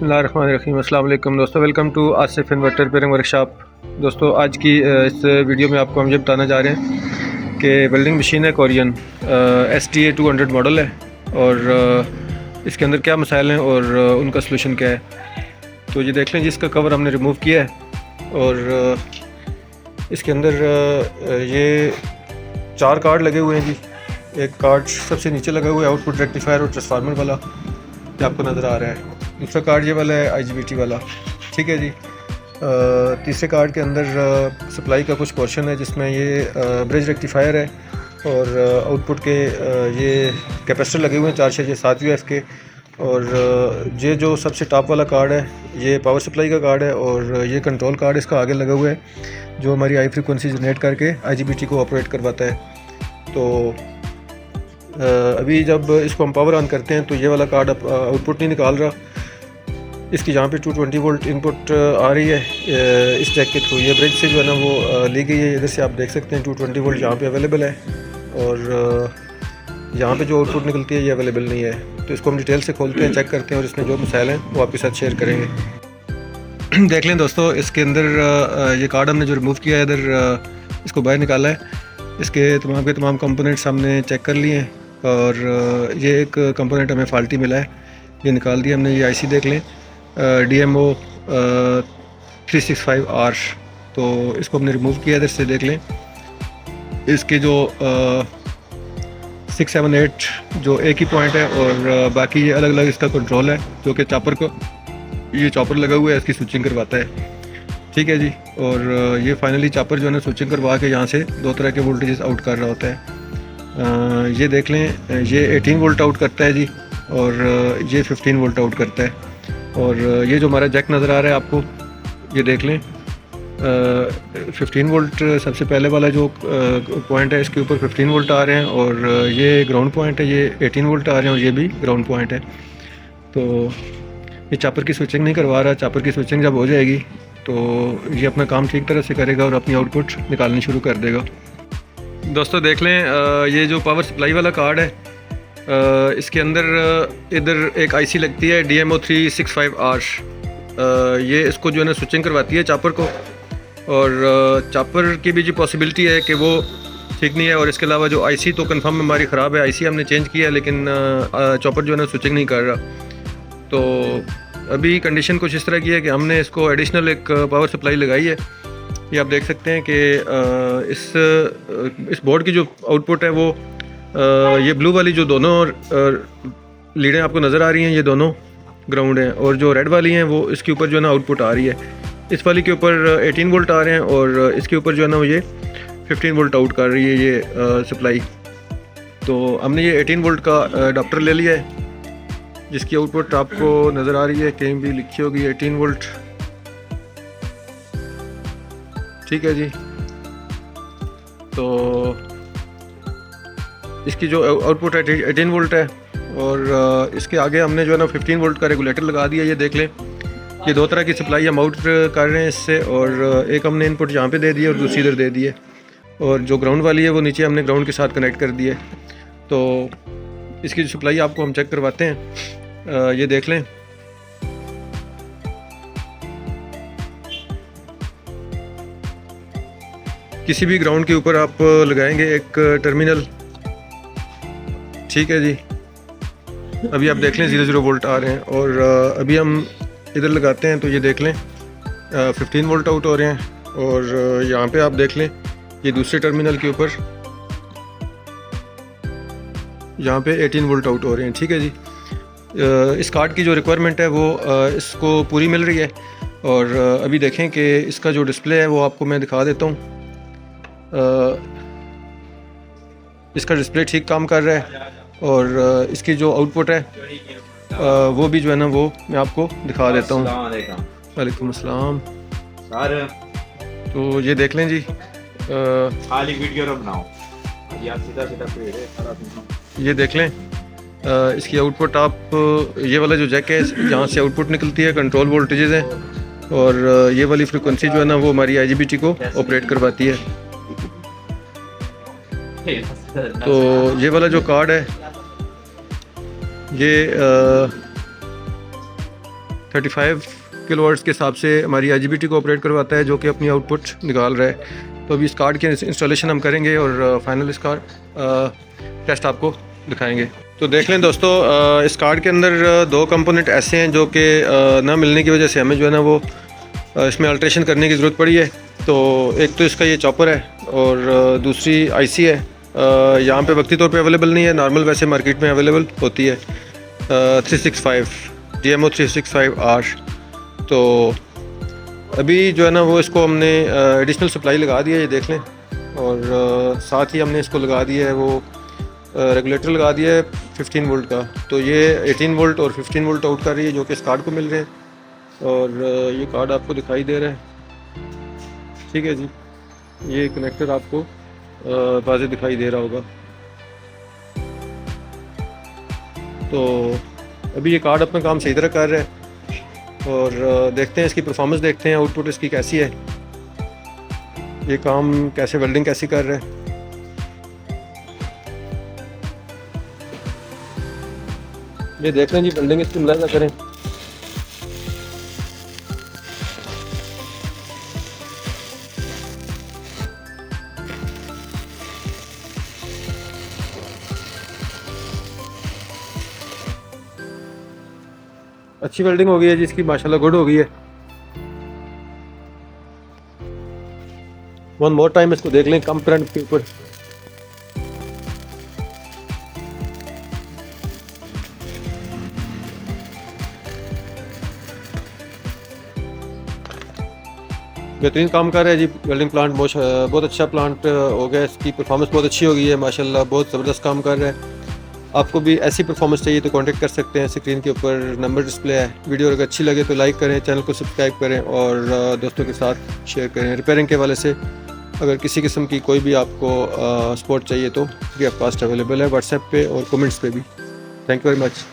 बिस्मिल्लाहिर्रहमानिर्रहीम। अस्सलाम वालेकुम दोस्तों, welcome to Asif inverter pairing workshop. दोस्तों आज की इस वीडियो में आपको हम ये बताना चाह रहे हैं कि वेल्डिंग मशीन है कोरियन STA 200 मॉडल है और इसके अंदर क्या मसाइल हैं और उनका सलूशन क्या है। तो ये देख लें, जिसका कवर हमने रिमूव किया है और इसके अंदर ये 4 कार्ड लगे हुए हैं जी। एक कार्ड सबसे नीचे लगा हुआ है आउटपुट रेक्टिफायर और ट्रांसफार्मर वाला, ये आपको नज़र आ रहा है। दूसरा कार्ड ये वाला है IGBT वाला, ठीक है जी। तीसरे कार्ड के अंदर सप्लाई का कुछ पोर्शन है जिसमें ये ब्रिज रेक्टिफायर है और आउटपुट के ये कैपेसिटर लगे हुए हैं 4 6 7 UF के। और ये जो सबसे टॉप वाला कार्ड है ये पावर सप्लाई का कार्ड है और ये कंट्रोल कार्ड इसका आगे लगा हुआ है जो हमारी हाई फ्रिक्वेंसी जनरेट करके IGBT को ऑपरेट करवाता है। तो अभी जब इसको हम पावर ऑन करते हैं तो ये वाला कार्ड आउटपुट नहीं निकाल रहा। इसकी जहाँ पे 220 वोल्ट इनपुट आ रही है इस जैक के थ्रू, ये ब्रिज से जो है ना वो ली गई है। इधर से आप देख सकते हैं 220 वोल्ट यहाँ पे अवेलेबल है और यहाँ पे जो आउटपुट निकलती है ये अवेलेबल नहीं है। तो इसको हम डिटेल से खोलते हैं, चेक करते हैं और इसमें जो मसाइल हैं वो आपके साथ शेयर करेंगे। देख लें दोस्तों, इसके अंदर ये कार्ड हमने जो रिमूव किया है इधर इसको बाहर निकाला है। इसके तमाम कंपोनेंट्स हमने चेक कर लिए हैं और ये एक कंपोनेंट हमें फॉल्टी मिला है, ये निकाल दिया हमने। ये IC देख लें DMO 365R, तो इसको हमने रिमूव किया इधर से। देख लें इसके जो 6 7 8 जो एक ही पॉइंट है और बाकी ये अलग अलग इसका कंट्रोल है जो कि चॉपर को, ये चॉपर लगा हुआ है इसकी स्विचिंग करवाता है, ठीक है जी। और ये फाइनली चॉपर जो है ना स्विचिंग करवा के यहाँ से 2 तरह के वोल्टेजेस आउट कर रहा होता है। ये देख लें, ये 18 वोल्ट आउट करता है जी और ये 15 वोल्ट आउट करता है। और ये जो हमारा जैक नज़र आ रहा है आपको, ये देख लें 15 वोल्ट सबसे पहले वाला जो पॉइंट है इसके ऊपर 15 वोल्ट आ रहे हैं और ये ग्राउंड पॉइंट है, ये 18 वोल्ट आ रहे हैं और ये भी ग्राउंड पॉइंट है। तो ये चॉपर की स्विचिंग नहीं करवा रहा। चॉपर की स्विचिंग जब हो जाएगी तो ये अपना काम ठीक तरह से करेगा और अपनी आउटपुट निकालनी शुरू कर देगा। दोस्तों देख लें, ये जो पावर सप्लाई वाला कार्ड है इसके अंदर इधर एक IC लगती है DMO 365R। ये इसको जो है ना स्विचिंग करवाती है चॉपर को और चॉपर की भी जो पॉसिबिलिटी है कि वो ठीक नहीं है। और इसके अलावा जो IC तो कंफर्म हमारी ख़राब है, IC हमने चेंज किया है लेकिन चॉपर जो है ना स्विचिंग नहीं कर रहा। तो अभी कंडीशन कुछ इस तरह की है कि हमने इसको एडिशनल एक पावर सप्लाई लगाई है। ये आप देख सकते हैं कि इस बोर्ड की जो आउटपुट है वो ये ब्लू वाली जो दोनों लीडें आपको नज़र आ रही हैं, ये दोनों ग्राउंड हैं और जो रेड वाली हैं वो इसके ऊपर जो है ना आउटपुट आ रही है। इस वाली के ऊपर 18 वोल्ट आ रहे हैं और इसके ऊपर जो है ना ये 15 वोल्ट आउट कर रही है ये सप्लाई। तो हमने ये 18 वोल्ट का अडाप्टर ले लिया है जिसकी आउटपुट आपको नज़र आ रही है, कहीं भी लिखी होगी 18 वोल्ट, ठीक है जी। तो इसकी जो आउटपुट है 18 वोल्ट है और इसके आगे हमने जो है ना 15 वोल्ट का रेगुलेटर लगा दिया। ये देख लें, ये 2 तरह की सप्लाई हम आउट कर रहे हैं इससे और एक हमने इनपुट यहाँ पे दे दिए और दूसरी इधर दे दिए और जो ग्राउंड वाली है वो नीचे हमने ग्राउंड के साथ कनेक्ट कर दिए। तो इसकी जो सप्लाई आपको हम चेक करवाते हैं, ये देख लें। किसी भी ग्राउंड के ऊपर आप लगाएंगे एक टर्मिनल, ठीक है जी। अभी आप देख लें 0 वोल्ट आ रहे हैं और अभी हम इधर लगाते हैं तो ये देख लें 15 वोल्ट आउट हो रहे हैं और यहाँ पे आप देख लें ये दूसरे टर्मिनल के ऊपर यहाँ पे 18 वोल्ट आउट हो रहे हैं, ठीक है जी। इस कार्ड की जो रिक्वायरमेंट है वो इसको पूरी मिल रही है और अभी देखें कि इसका जो डिस्प्ले है वो आपको मैं दिखा देता हूँ। इसका डिस्प्ले ठीक काम कर रहा है और इसकी जो आउटपुट है वो भी जो है ना वो मैं आपको दिखा देता हूँ। वालेकुम अस्सलाम सर। तो ये देख लें जी, खाली वीडियो बनाओ, ये देख लें इसकी आउटपुट। आप ये वाला जो जैक है यहाँ से आउटपुट निकलती है, कंट्रोल वोल्टेजेस हैं और ये वाली फ्रिक्वेंसी जो है ना वो हमारी IGBT को ऑपरेट करवाती है। तो ये वाला जो कार्ड है ये 35 किलोवाट्स के हिसाब से हमारी IGBT को ऑपरेट करवाता है, जो कि अपनी आउटपुट निकाल रहा है। तो अभी इस कार्ड की इंस्टॉलेशन हम करेंगे और फाइनल इसका टेस्ट आपको दिखाएंगे। तो देख लें दोस्तों, इस कार्ड के अंदर दो कंपोनेंट ऐसे हैं जो कि ना मिलने की वजह से हमें जो है ना वो इसमें अल्ट्रेशन करने की ज़रूरत पड़ी है। तो एक तो इसका ये चॉपर है और दूसरी IC है। यहाँ पे वक्ती तौर पे अवेलेबल नहीं है, नॉर्मल वैसे मार्केट में अवेलेबल होती है 365 DMO 365R। तो अभी जो है ना वो इसको हमने एडिशनल सप्लाई लगा दिया है, ये देख लें। और साथ ही हमने इसको लगा दिया है वो रेगुलेटर लगा दिया है 15 वोल्ट का। तो ये 18 वोल्ट और 15 वोल्ट आउट कर रही है, जो कि इस कार्ड को मिल रहे हैं। और ये कार्ड आपको दिखाई दे रहा है, ठीक है जी। ये कनेक्टर आपको वाज़ेह दिखाई दे रहा होगा। तो अभी ये कार्ड अपना काम सही तरह कर रहा है और देखते हैं इसकी परफॉर्मेंस, देखते हैं आउटपुट इसकी कैसी है, ये काम कैसे वेल्डिंग कैसी कर रहा है। ये देख लें जी, वेल्डिंग इसकी मुलाहिजा करें। अच्छी वेल्डिंग हो गई है जी इसकी, माशाल्लाह गुड हो गई है। वन मोर टाइम इसको देख लें कम करंट के ऊपर। बेहतरीन काम कर रहा है जी वेल्डिंग प्लांट, बहुत अच्छा प्लांट हो गया। इसकी परफॉर्मेंस बहुत अच्छी हो गई है माशाल्लाह, बहुत ज़बरदस्त काम कर रहा है। आपको भी ऐसी परफॉर्मेंस चाहिए तो कांटेक्ट कर सकते हैं, स्क्रीन के ऊपर नंबर डिस्प्ले है। वीडियो अगर अच्छी लगे तो लाइक करें, चैनल को सब्सक्राइब करें और दोस्तों के साथ शेयर करें। रिपेयरिंग के हवाले से अगर किसी किस्म की कोई भी आपको सपोर्ट चाहिए तो फ्री ऑफ कॉस्ट अवेलेबल है व्हाट्सएप पे और कमेंट्स पे भी। Thank you very much.